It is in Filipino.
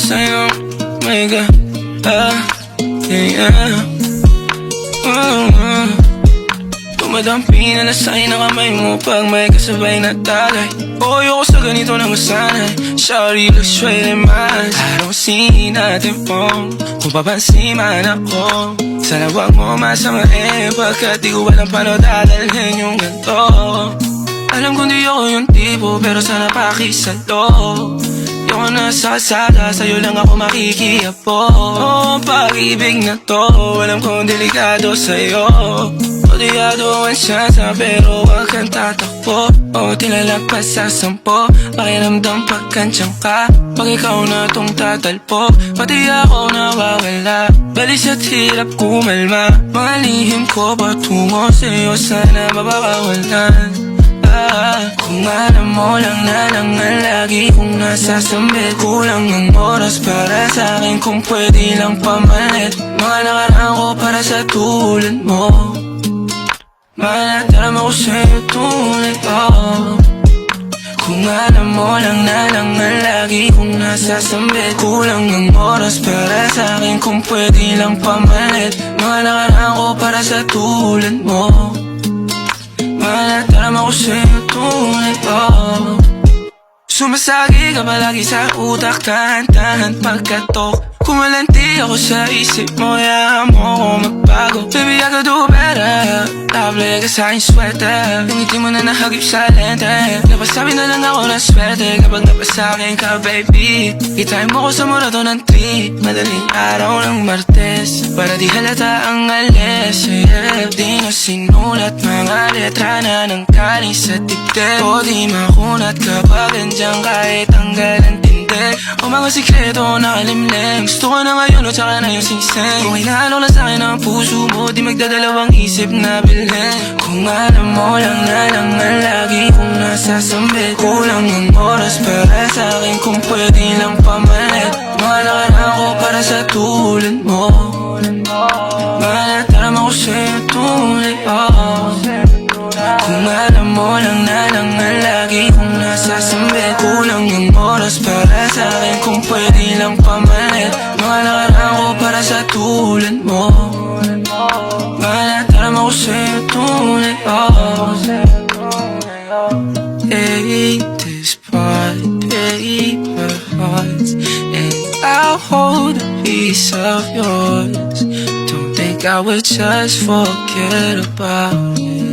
sa'yo, oh my God, yeah. Dumadampi na lasay na kamay mo pag may kasabay na tagay. Ayoko sa ganito na masanay. Shawty looks straight in my eyes. I don't see nothing wrong kung papansin man ako. Sana wag mo masamain pagkat di ko alam paano dadalhin yung ganito. Alam kong di ako yung tipo pero sana pakisalo. Yung nasa kalsada, sa'yo lang ako makikiapo. Oh, pag-ibig na to, alam kong delikado sa'yo. Odiado ang siyansa pero wag kang tatakbo. O tilalagpas sa 10, pakiramdam pagkansyang ka. Pag ikaw na tong tatalpo, pati ako nawawala. Balis at hirap kumalma, mga lihim ko patungo sa'yo sana mabakawalan. Kung alam mo lang na lang ang lagi kong nasasambi. Kulang ang oras para sa'kin kung pwede lang pamalit. Mga nakaraan ko para sa tulad mo. Manataram ako sa'yo tunay, oh. Kung alam mo lang na lang ang lagi kong nasasambi. Kulang ang oras para sa'kin kung pwede lang pamalit. Mga nakaraan ko para sa tulad mo. Manataram ako sa'yo tunay, oh. Sumasagi ka palagi sa utak, tahan-tahan pagkatok. Kumalanti ako sa isip mo, hayaan mo ako magbago. Baby, I could do better. Table ka sa aking sweater, yung ngiti mo na nahagip sa lente. Napasabi na lang ako na swerte kapag napasakin ka, baby. Itain mo ko sa murato ng tree, madaling araw ng Martes, para di halata ang alis, yeah. Di na sinulat mga letra na nang galing sa dibdib. O di makunat kapag andyan kahit tanggal ang tindig. O mga sikreto na kalimlim, gusto ko na ngayon o tsaka na yung singsing. Kung inaano lang sa'kin ang puso mo, di magdadalawang isip na bilhin. Kung alam mo lang na lang ang lagi kong nasasambi. Kulang ang oras para sa'kin kung pwede lang pamalit. Mga nakaraan ko para sa tulad mo. Manataram ako sa'yo tunay, oh. Kung alam mo lang na lang ang lagi kong nasasambi. Kulang ang oras para sa'kin kung pwede lang pamalit. Mga nakaraan ko para sa tulad mo. Manataram ako sa'yo tunay, oh. Take this part, paper hearts, and I'll hold a piece of yours. Don't think I would just forget about it.